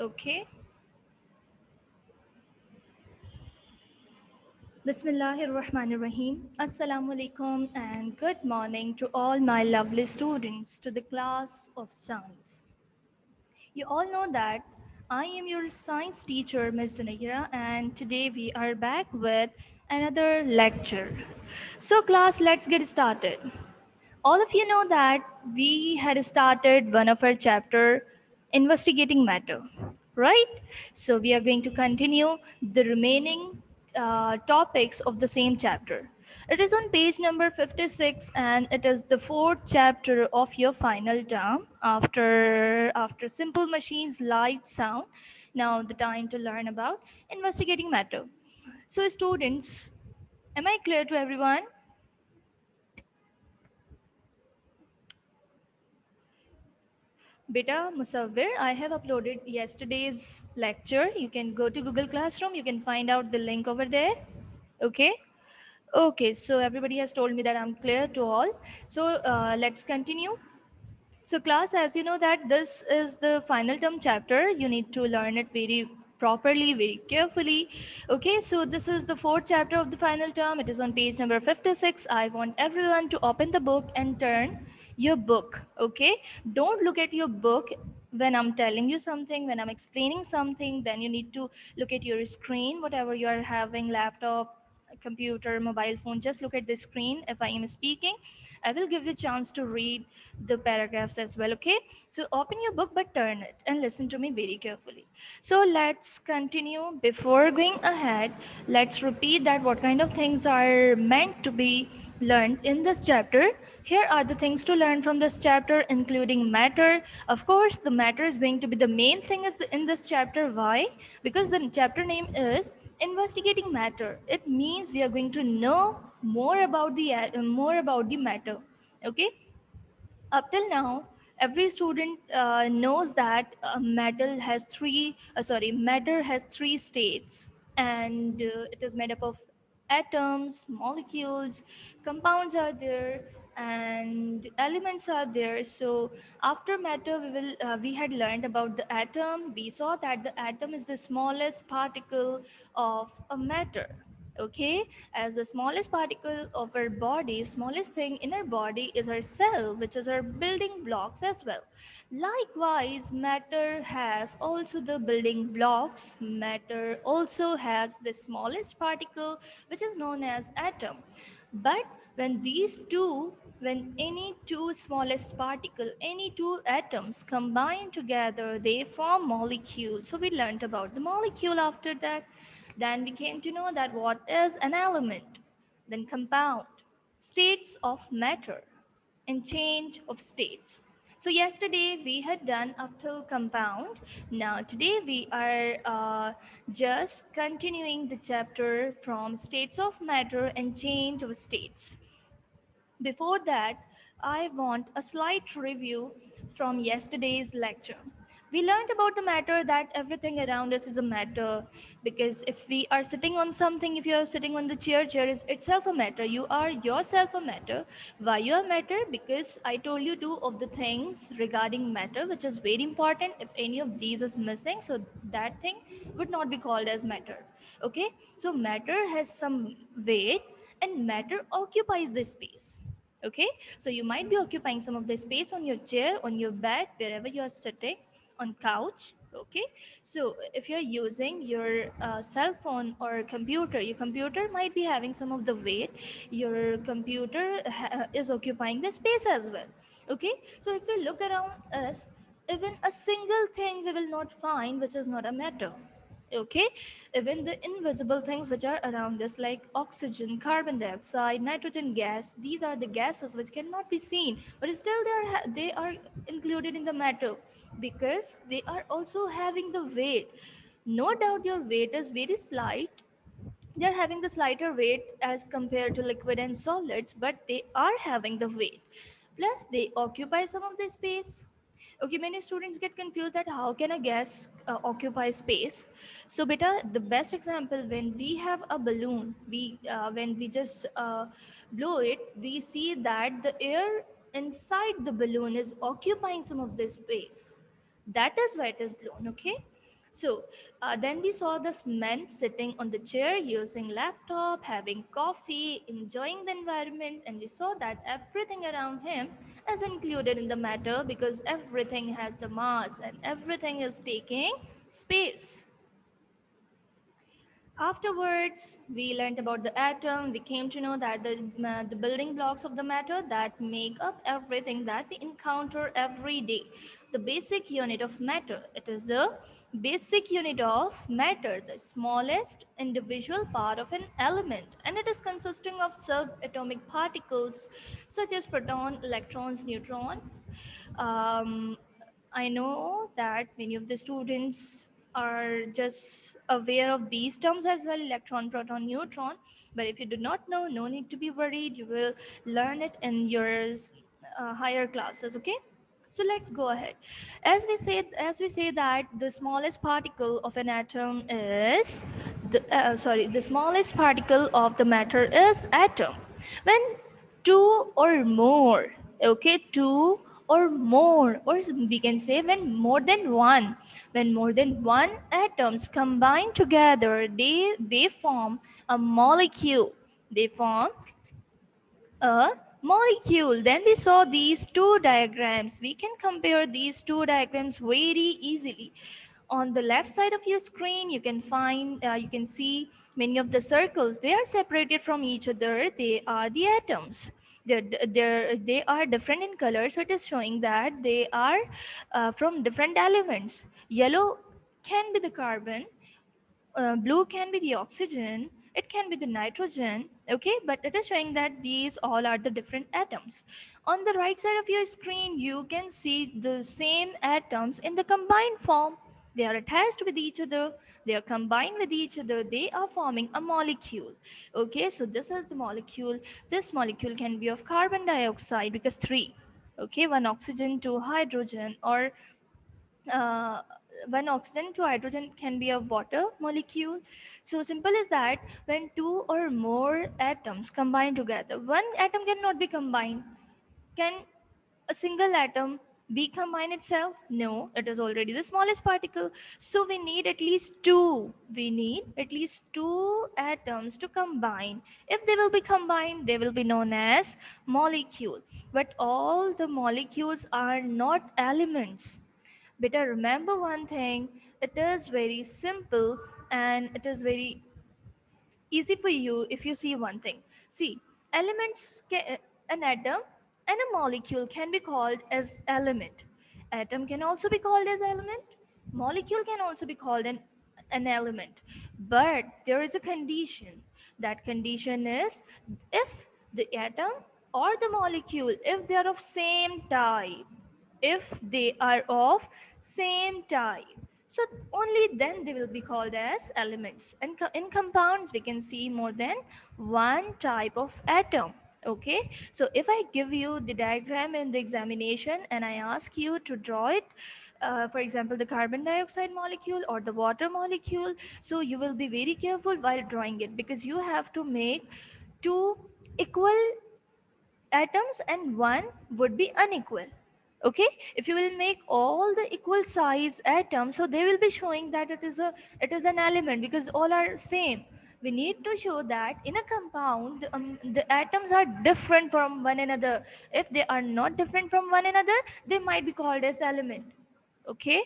Okay. Bismillahirrahmanirrahim. Assalamu alaikum and good morning to all my lovely students to the class of science. You all know that I am your science teacher, Ms. Zunaira, and today we are back with another lecture. So, class, let's get started. All of you know that we had started one of our chapter, investigating matter, right? So we are going to continue the remaining topics of the same chapter. It is on page number 56 and it is the fourth chapter of your final term after simple machines, light, sound. Now the time to learn about investigating matter. So students, am I clear to everyone? Beta Musawwir, I have uploaded yesterday's lecture. You can go to Google Classroom. You can find out the link over there. Okay. Okay. So everybody has told me that I'm clear to all. So let's continue. So class, as you know that this is the final term chapter, you need to learn it very properly, very carefully. Okay, so this is the fourth chapter of the final term. It is on page number 56. I want everyone to open the book and turn your book. Okay, don't look at your book when I'm telling you something, when I'm explaining something. Then you need to look at your screen, whatever you are having, laptop, computer, mobile phone. Just look at the screen. If I am speaking, I will give you a chance to read the paragraphs as well. Okay, so open your book but turn it and listen to me very carefully. So let's continue. Before going ahead, let's repeat that what kind of things are meant to be learned in this chapter. Here are the things to learn from this chapter, including matter. Of course, the matter is going to be the main thing in this chapter. Why? Because the chapter name is investigating matter. It means we are going to know more about the matter. Okay, up till now every student knows that matter has three states, and it is made up of atoms, molecules, compounds are there, and elements are there. So after matter we had learned about the atom. We saw that the atom is the smallest particle of a matter. Okay, as the smallest particle of our body, smallest thing in our body is our cell, which is our building blocks as well. Likewise, matter has also the building blocks. Matter also has the smallest particle, which is known as atom. But when these two when any two smallest particle, any two atoms combine together, they form molecules. So we learned about the molecule. After that, then we came to know that what is an element, then compound, states of matter, and change of states. So yesterday we had done up till compound. Now today we are just continuing the chapter from states of matter and change of states. Before that, I want a slight review from yesterday's lecture. We learned about the matter, that everything around us is a matter, because if we are sitting on something, if you are sitting on the chair is itself a matter. You are yourself a matter. Why you are matter? Because I told you two of the things regarding matter, which is very important. If any of these is missing, so that thing would not be called as matter. Okay, so matter has some weight and matter occupies the space. Okay, so you might be occupying some of the space on your chair, on your bed, wherever you are sitting, on couch. Okay, so if you're using your cell phone or computer, your computer might be having some of the weight. Your computer is occupying the space as well. Okay, so if we look around us, even a single thing we will not find which is not a matter. Okay, even the invisible things which are around us, like oxygen, carbon dioxide, nitrogen gas, these are the gases which cannot be seen, but still they are included in the matter, because they are also having the weight. No doubt your weight is very slight. They are having the slighter weight as compared to liquid and solids, but they are having the weight. Plus they occupy some of the space. Okay, many students get confused that how can a gas occupy space. So beta, the best example, when we have a balloon, we when we just blow it, we see that the air inside the balloon is occupying some of the space. That is why it is blown. Okay, So then we saw this man sitting on the chair using laptop, having coffee, enjoying the environment, and we saw that everything around him is included in the matter because everything has the mass and everything is taking space. Afterwards, we learned about the atom. We came to know that the building blocks of the matter that make up everything that we encounter every day. The basic unit of matter. It is the basic unit of matter, the smallest individual part of an element, and it is consisting of subatomic particles such as proton, electrons, neutrons. Um, I know that many of the students are just aware of these terms as well, electron, proton, neutron. But if you do not know, no need to be worried. You will learn it in your higher classes, okay? So let's go ahead. As we say that the smallest particle of an atom is the smallest particle of the matter is atom. When two or more, okay, two or more, or we can say when more than one atoms combine together, they form a molecule. They form a molecule. Then we saw these two diagrams. We can compare these two diagrams very easily. On the left side of your screen, you can see many of the circles. They are separated from each other. They are the atoms. They are different in color, so it is showing that they are from different elements. Yellow can be the carbon, blue can be the oxygen, it can be the nitrogen, okay, but it is showing that these all are the different atoms. On the right side of your screen, you can see the same atoms in the combined form. They are attached with each other, they are combined with each other, they are forming a molecule. Okay, so this is the molecule. This molecule can be of carbon dioxide because three, okay, one oxygen, two hydrogen, or uh, one oxygen to hydrogen can be a water molecule. So simple is that when two or more atoms combine together, one atom cannot be combined. Can a single atom be combined itself? No, it is already the smallest particle. So we need at least two. We need at least two atoms to combine. If they will be combined, they will be known as molecules. But all the molecules are not elements. Better remember one thing, it is very simple and it is very easy for you if you see one thing. See, an atom and a molecule can be called as element. Atom can also be called as element. Molecule can also be called an element. But there is a condition. That condition is if the atom or the molecule, if they are of same type, if they are of same type, so only then they will be called as elements. And in compounds we can see more than one type of atom. Okay, so if I give you the diagram in the examination and I ask you to draw it, for example the carbon dioxide molecule or the water molecule, so you will be very careful while drawing it because you have to make two equal atoms and one would be unequal. Okay, if you will make all the equal size atoms, so they will be showing that it is an element because all are same. We need to show that in a compound the atoms are different from one another. If they are not different from one another, they might be called as element. Okay,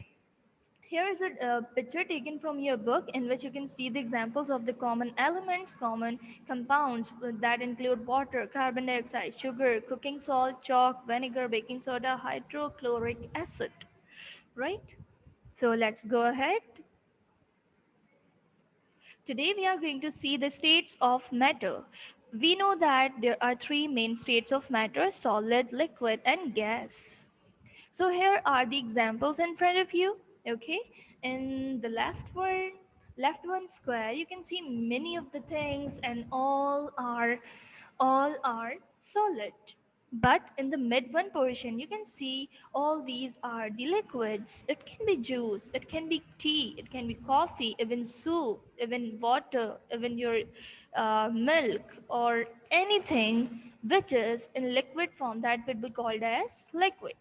here is a picture taken from your book in which you can see the examples of the common elements, common compounds that include water, carbon dioxide, sugar, cooking salt, chalk, vinegar, baking soda, hydrochloric acid. Right? So let's go ahead. Today we are going to see the states of matter. We know that there are three main states of matter: solid, liquid, and gas. So here are the examples in front of you. Okay, in the left one square, you can see many of the things, and all are solid. But in the mid one portion, you can see all these are the liquids. It can be juice, it can be tea, it can be coffee, even soup, even water, even your milk, or anything which is in liquid form that would be called as liquid.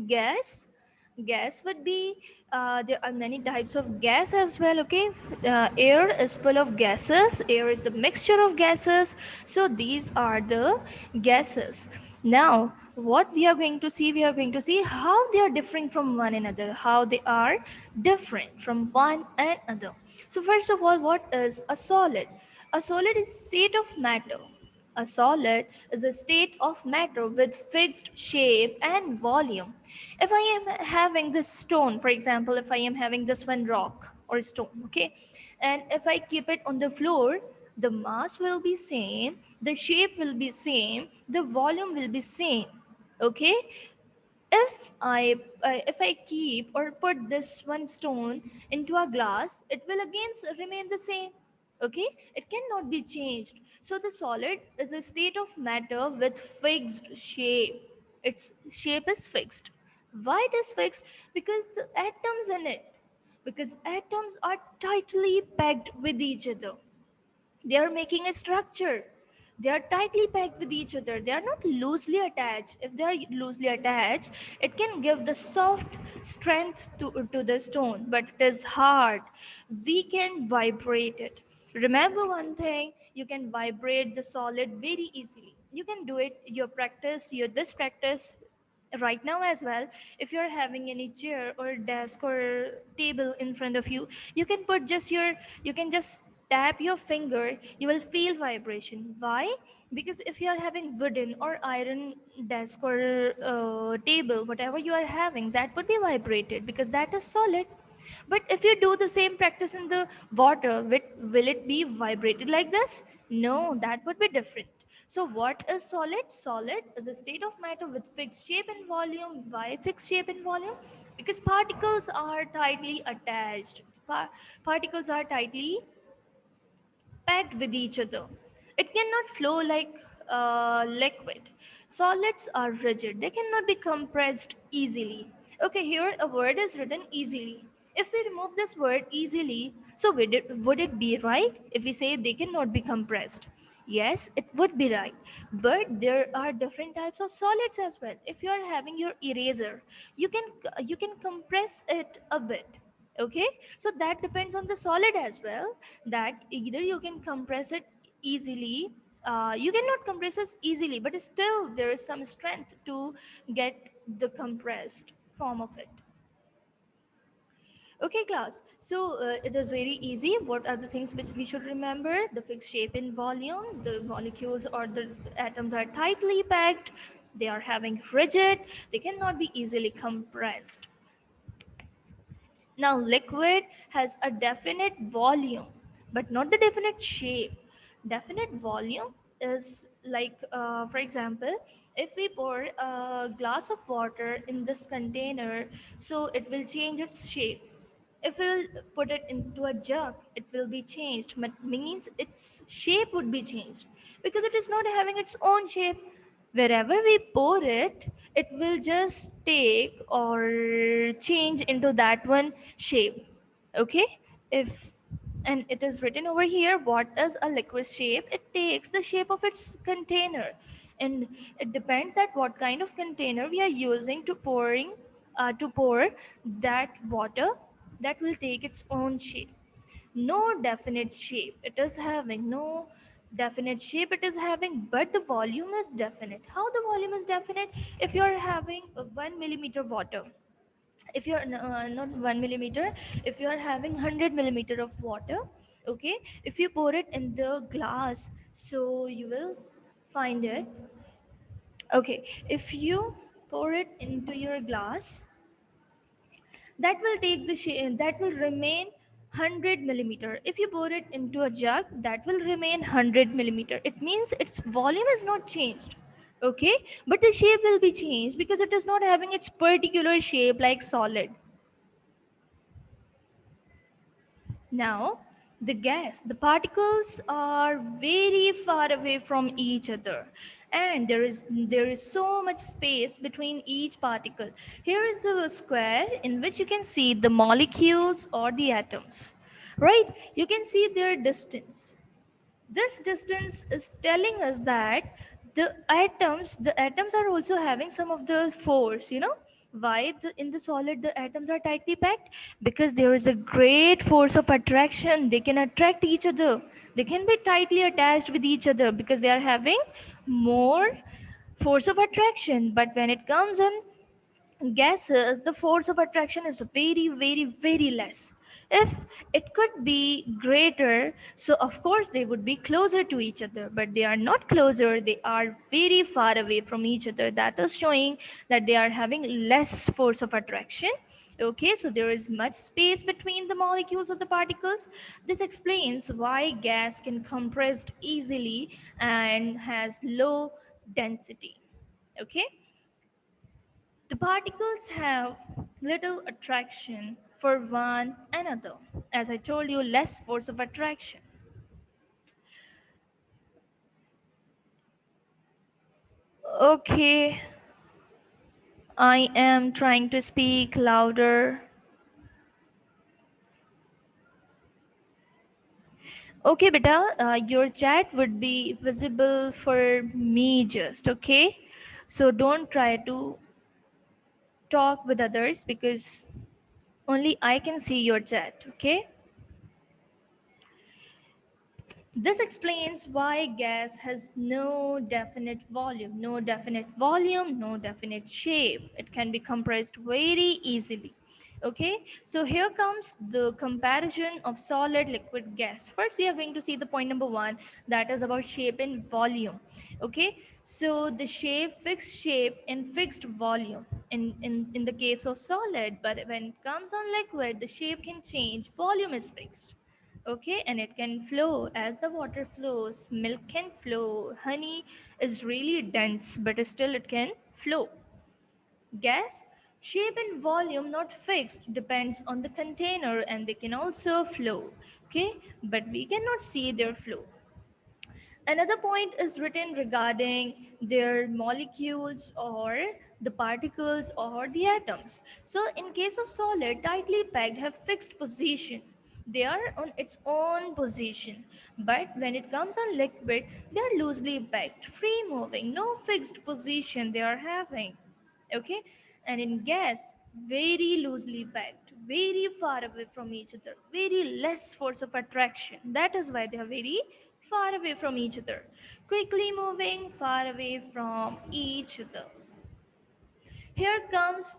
Gas, Gas would be, there are many types of gas as well. Okay, air is full of gases, air is the mixture of gases, so these are the gases. Now what we are going to see, we are going to see how they are differing from one another, how they are different from one another. So first of all, what is a solid? A solid is state of matter. A solid is a state of matter with fixed shape and volume. If I am having this stone, for example, if I am having this one rock or stone, okay, and if I keep it on the floor, the mass will be same, the shape will be same, the volume will be same. Okay, if I keep or put this one stone into a glass, it will again remain the same. Okay, it cannot be changed. So the solid is a state of matter with fixed shape. Its shape is fixed. Why it is fixed? Because the atoms in it, because atoms are tightly packed with each other. They are making a structure. They are tightly packed with each other. They are not loosely attached. If they are loosely attached, it can give the soft strength to the stone, but it is hard. We can vibrate it. Remember one thing, you can vibrate the solid very easily. You can do it, your practice, your this practice right now as well. If you're having any chair or desk or table in front of you, you can put just your, you can just tap your finger, you will feel vibration. Why? Because if you are having wooden or iron desk or table, whatever you are having, that would be vibrated because that is solid. But if you do the same practice in the water, will it be vibrated like this? No, that would be different. So what is solid? Solid is a state of matter with fixed shape and volume. Why fixed shape and volume? Because particles are tightly attached. Particles are tightly packed with each other. It cannot flow like liquid. Solids are rigid. They cannot be compressed easily. Okay, here a word is written easily. If we remove this word easily, so would it be right if we say they cannot be compressed? Yes, it would be right. But there are different types of solids as well. If you are having your eraser, you can compress it a bit. Okay, so that depends on the solid as well, that either you can compress it easily, you cannot compress it easily, but still there is some strength to get the compressed form of it. Okay, class, so it is very easy. What are the things which we should remember? The fixed shape and volume, the molecules or the atoms are tightly packed, they are having rigid, they cannot be easily compressed. Now, liquid has a definite volume, but not the definite shape. Definite volume is like, for example, if we pour a glass of water in this container, so it will change its shape. If we will put it into a jug, it will be changed, but means its shape would be changed because it is not having its own shape. Wherever we pour it, it will just take or change into that one shape. Okay, if, and it is written over here, what is a liquid shape? It takes the shape of its container, and it depends that what kind of container we are using to pour that water, that will take its own shape. No definite shape it is having, no definite shape it is having, but the volume is definite. How the volume is definite? If you are having a 1 millimeter water, if you're not 1 millimeter, if you are having 100 millimeter of water, okay, if you pour it in the glass, so you will find it. Okay, if you pour it into your glass, that will take the shape, that will remain 100 millimeter. If you pour it into a jug, that will remain 100 millimeter. It means its volume is not changed. Okay, but the shape will be changed because it is not having its particular shape like solid. Now, the gas, the particles are very far away from each other, and there is so much space between each particle. Here is the square in which you can see the molecules or the atoms. Right? You can see their distance. This distance is telling us that the atoms are also having some of the force, Why in the solid the atoms are tightly packed? Because there is a great force of attraction. They can attract each other. They can be tightly attached with each other because they are having more force of attraction. But when it comes on gases, the force of attraction is very, very, very less. If it could be greater, so of course they would be closer to each other, but they are not closer, they are very far away from each other. That is showing that they are having less force of attraction. Okay, so there is much space between the molecules of the particles. This explains why gas can compress easily and has low density. Okay, the particles have little attraction for one another. As I told you, less force of attraction. Okay, I am trying to speak louder. Okay, beta, your chat would be visible for me just, okay? So don't try to talk with others because only I can see your chat, okay? This explains why gas has no definite volume, no definite shape. It can be compressed very easily. Okay, so here comes the comparison of solid, liquid, gas. First, we are going to see the point number one, that is about shape and volume. Okay, so the fixed shape and fixed volume in the case of solid, but when it comes on liquid, the shape can change, volume is fixed. Okay, and it can flow as the water flows. Milk can flow. Honey is really dense, but still it can flow. Gas, shape and volume not fixed, depends on the container, and they can also flow. Okay, but we cannot see their flow. Another point is written regarding their molecules or the particles or the atoms. So in case of solid, tightly packed have fixed position. They are on its own position. But when it comes on liquid, they are loosely packed, free moving, no fixed position they are having. Okay, and in gas, very loosely packed, very far away from each other, very less force of attraction. That is why they are very far away from each other, quickly moving far away from each other. Here comes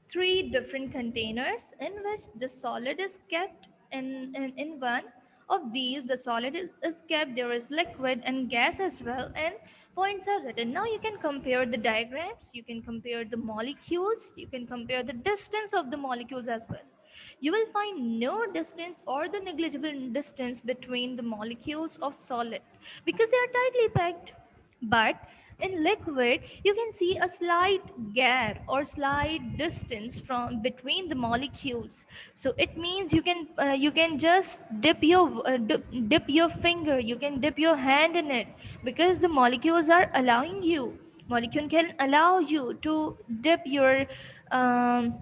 three different containers in which the solid is kept. In one of these, the solid is kept. There is liquid and gas as well, and points are written. Now you can compare the diagrams, you can compare the molecules, you can compare the distance of the molecules as well. You will find no distance or the negligible distance between the molecules of solid because they are tightly packed. But in liquid, you can see a slight gap or slight distance from between the molecules. So it means you can just dip your finger, you can dip your hand in it because the molecules are allowing you. Molecule can allow you to dip your um,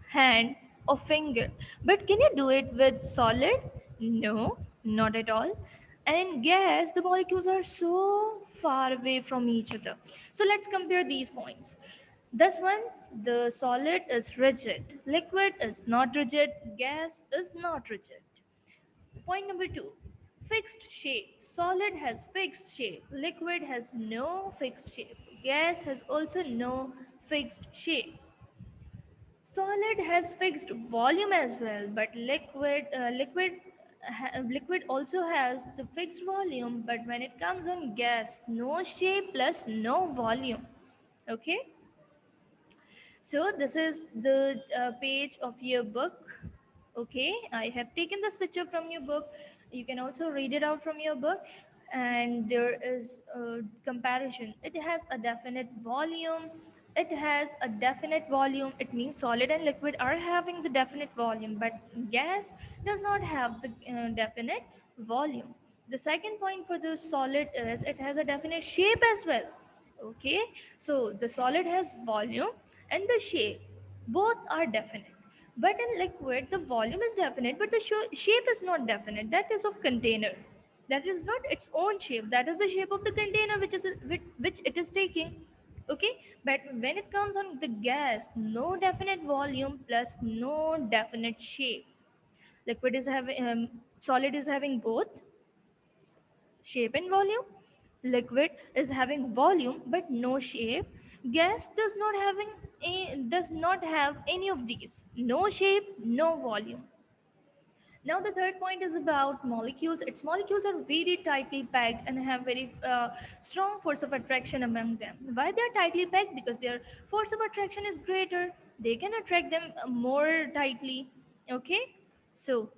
hand or finger. But can you do it with solid? No, not at all. And in gas, the molecules are so far away from each other. So let's compare these points. This one, the solid is rigid, liquid is not rigid, gas is not rigid. Point number two, fixed shape. Solid has fixed shape, liquid has no fixed shape, gas has also no fixed shape. Solid has fixed volume as well, but liquid also has the fixed volume. But when it comes on gas, no shape plus no volume. Okay, so this is the page of your book. Okay, I have taken this picture from your book. You can also read it out from your book. And there is a comparison. It has a definite volume. It has a definite volume. It means solid and liquid are having the definite volume, but gas does not have the definite volume. The second point for the solid is it has a definite shape as well. Okay, so the solid has volume and the shape, both are definite. But in liquid, the volume is definite, but the shape is not definite. That is of container. That is not its own shape. That is the shape of the container which it is taking. Okay, but when it comes on the gas, no definite volume plus no definite shape. Liquid is having solid is having both shape and volume. Liquid is having volume but no shape. Gas does not have any of these, no shape, no volume. Now the third point is about molecules. Its molecules are very tightly packed and have very strong force of attraction among them. Why they are tightly packed? Because their force of attraction is greater. They can attract them more tightly. Okay, so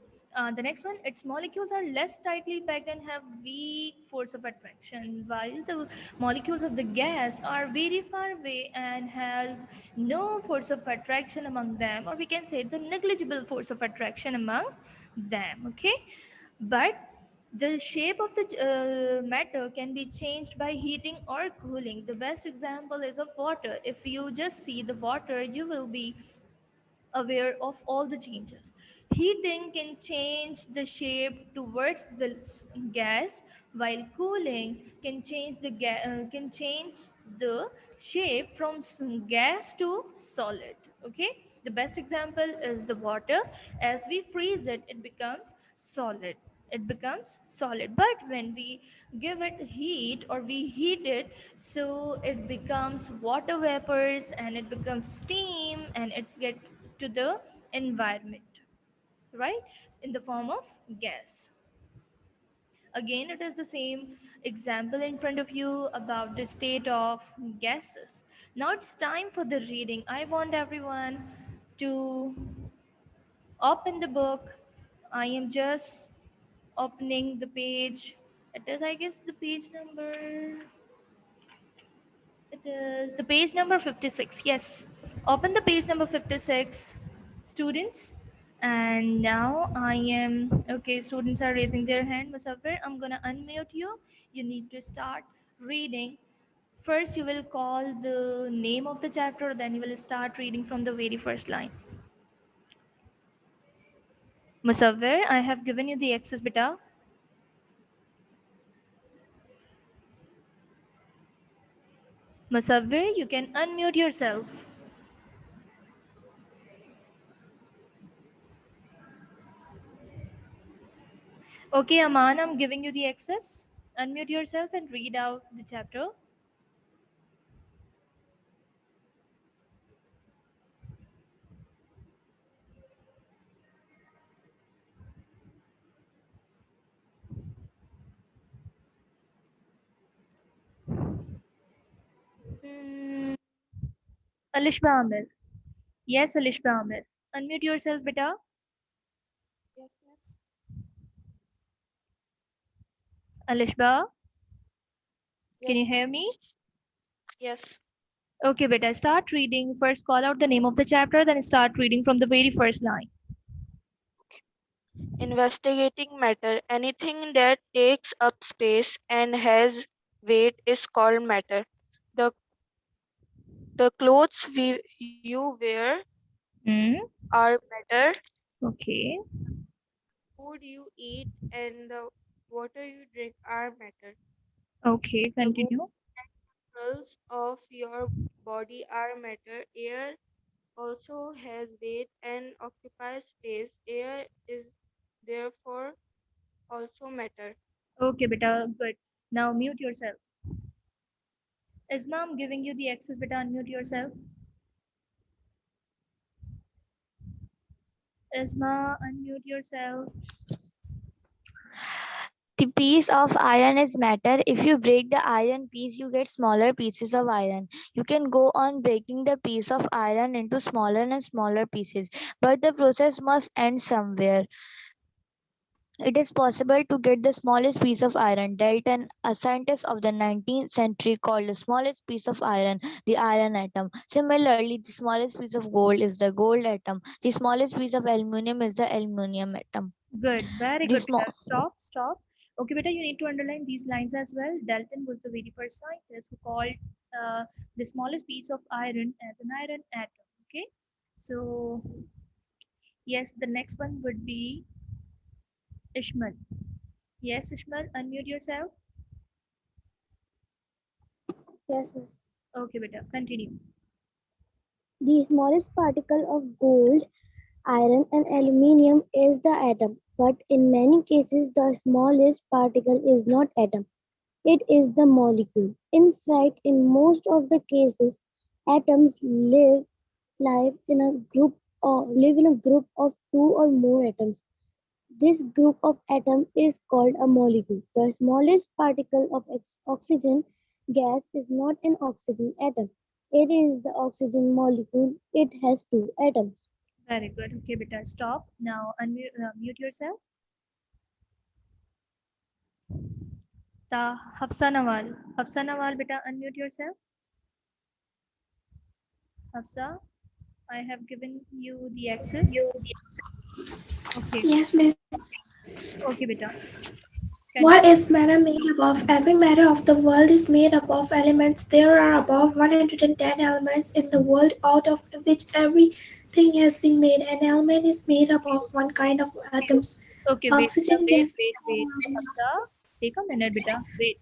the next one, its molecules are less tightly packed and have weak force of attraction, while the molecules of the gas are very far away and have no force of attraction among them, or we can say the negligible force of attraction among them. Okay, but the shape of the matter can be changed by heating or cooling. The best example is of water. If you just see the water, you will be aware of all the changes. Heating can change the shape towards the gas, while cooling can change can change the shape from gas to solid. Okay, the best example is the water. As we freeze it, it becomes solid. It becomes solid, but when we give it heat or we heat it, so it becomes water vapors and it becomes steam and it's get to the environment, right, in the form of gas. Again, it is the same example in front of you about the state of gases. Now it's time for the reading. I want everyone to open the book. I am just opening the page. It is, I guess, the page number. It is the page number 56. Yes. Open the page number 56, students. And now I am, okay, students are raising their hand. Musafir, I'm going to unmute you. You need to start reading. First, you will call the name of the chapter, then you will start reading from the very first line. Musafir, I have given you the access, beta. Musafir, you can unmute yourself. Okay, Aman, I'm giving you the access. Unmute yourself and read out the chapter. Hmm, Alishba Amir. Yes, Alishba Amir. Unmute yourself, beta. Yes, miss. Alishba, can you Yes, hear me? yes. Okay, beta, start reading. First, call out the name of the chapter, then start reading from the very first line. Investigating matter. Anything that takes up space and has weight is called matter. The the clothes you wear Hmm. are matter. Okay. Food you eat and the water you drink are matter. Okay, The bones continue. of your body are matter. Air also has weight and occupies space. Air is therefore also matter. Okay, beta, good. Now mute yourself. Isma, I'm giving you the access, beta. Unmute yourself. Isma, unmute yourself. The piece of iron is matter. If you break the iron piece, you get smaller pieces of iron. You can go on breaking the piece of iron into smaller and smaller pieces, but the process must end somewhere. It is possible to get the smallest piece of iron. Dalton, a scientist of the 19th century, called the smallest piece of iron the iron atom. Similarly, the smallest piece of gold is the gold atom. The smallest piece of aluminium is the aluminium atom. Good, very The good, small beta. Stop, stop. Okay, beta, you need to underline these lines as well. Dalton was the very first scientist who called the smallest piece of iron as an iron atom. Okay, so yes, the next one would be Ishmael. Yes, Ishmael, unmute yourself. Yes, yes. Okay, beta, continue. The smallest particle of gold, iron, and aluminium is the atom. But in many cases, the smallest particle is not atom. It is the molecule. In fact, in most of the cases, atoms live in a group or live in a group of two or more atoms. This group of atoms is called a molecule. The smallest particle of oxygen gas is not an oxygen atom. It is the oxygen molecule. It has two atoms. Very good. Okay, beta, stop. Now unmute mute yourself. Hafsa Nawal. Hafsa Nawal, beta, unmute yourself. Hafsa, I have given you the access. Okay. Yes, miss. Okay, beta. What Continue. is matter made up of? Every matter of the world is made up of elements. There are above 110 elements in the world, out of which everything has been made. An element is made up of one kind of atoms. Okay, wait, beta, Oxygen wait, gas. wait, wait. Hafsa, take a minute, beta. Wait.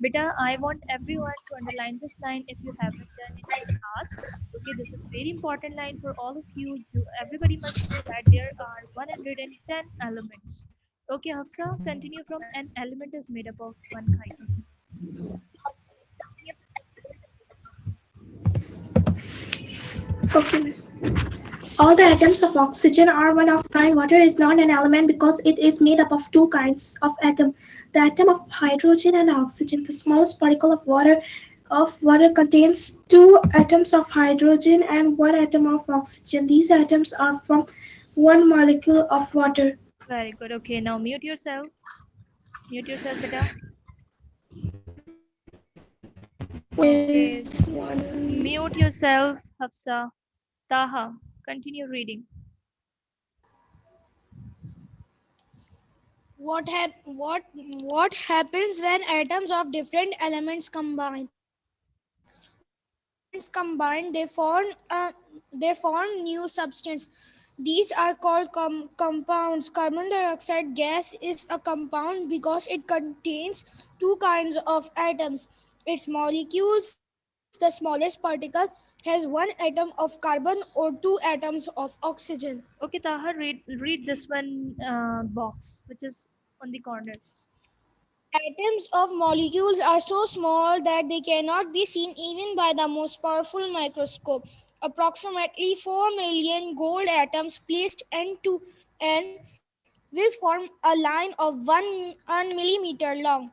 Beta, I want everyone to underline this line if you haven't done it in the past. Okay, this is very important line for all of you. Everybody must know that there are 110 elements. Okay, Hafsa, continue from an element is made up of one kind. Okay, miss. All the atoms of oxygen are one of kind. Water is not an element because it is made up of two kinds of atom. The atom of hydrogen and oxygen. The smallest particle of water contains two atoms of hydrogen and one atom of oxygen. These atoms are from one molecule of water. Very good. Okay, now mute yourself. Mute yourself, beta. Okay, Is one. mute yourself, Hafsa. Taha, continue reading. What happens when atoms of different elements combine? When elements combine, they form new substance. These are called compounds. Carbon dioxide gas is a compound because it contains two kinds of atoms. Its molecules, the smallest particle, has one atom of carbon or two atoms of oxygen. Okay, Taha, read this one box, which is on the corner. Atoms of molecules are so small that they cannot be seen even by the most powerful microscope. Approximately 4 million gold atoms placed end to end will form a line of 1 millimeter long.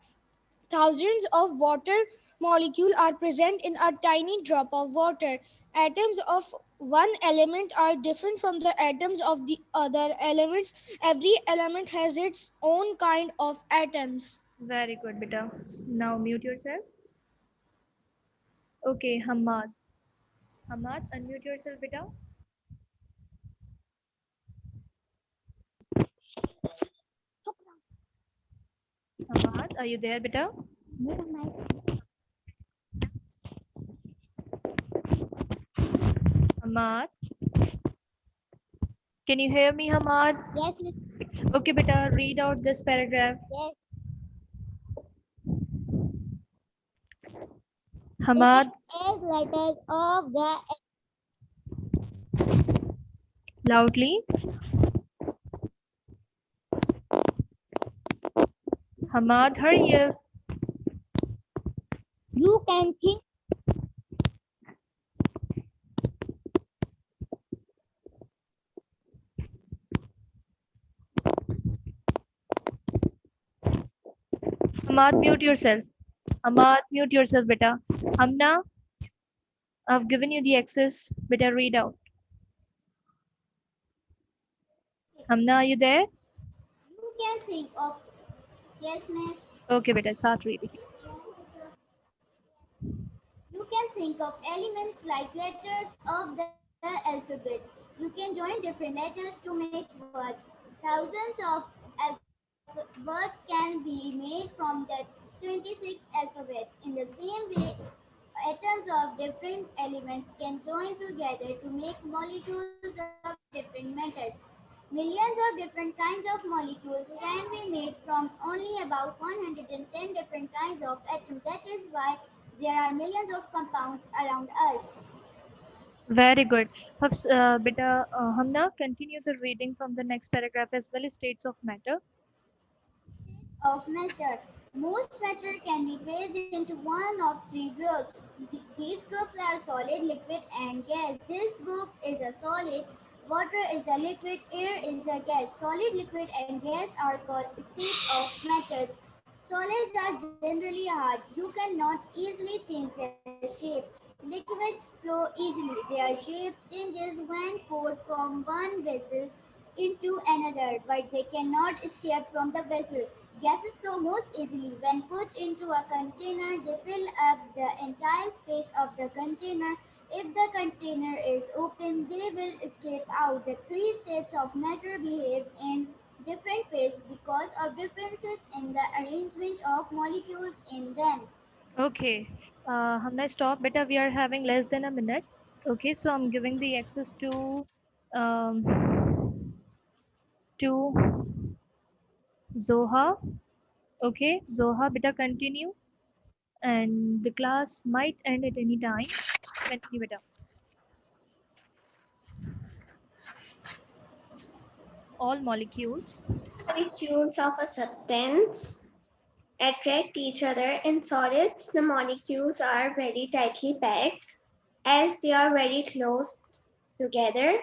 Thousands of water molecules are present in a tiny drop of water. Atoms of one element are different from the atoms of the other elements. Every element has its own kind of atoms. Very good, beta. Now mute yourself. Okay, Hamad. Hamad, unmute yourself, beta. Hamad, are you there, beta? Hamad, can you hear me, Hamad? Yes, Okay, beta, read out this paragraph. yes. Hamad, As letters of the loudly. Hamad, hurry up. you can think Hamad, mute yourself. Hamad, mute yourself, beta. Hamna, I've given you the access. Beta, read out. Hamna, are you there? you can think of yes, miss. Okay, beta, start reading. You can think of elements like letters of the alphabet. You can join different letters to make words. Thousands of words can be made from the 26 alphabets. In the same way, atoms of different elements can join together to make molecules of different metals. Millions of different kinds of molecules can be made from only about 110 different kinds of atoms. That is why There are millions of compounds around us. Very good. Beta, हम ना continue the reading from the next paragraph as well as states of matter. Of matter. Most matter can be phased into one of three groups. These groups are solid, liquid, and gas. This book is a solid, water is a liquid, air is a gas. Solid, liquid, and gas are called states of matters. Solids are generally hard. You cannot easily change their shape. Liquids flow easily. Their shape changes when poured from one vessel into another, but they cannot escape from the vessel. Gases flow most easily when put into a container. They fill up the entire space of the container. If the container is open, they will escape out. The three states of matter behave in different ways because of differences in the arrangement of molecules in them. Okay. हमने stop. Beta, we are having less than a minute. Okay, so I'm giving the access um, to Zoha. Okay, Zoha, beta continue. And the class might end at any time. Continue, beta. All molecules. Molecules of a substance attract each other. In solids, the molecules are very tightly packed as they are very close together.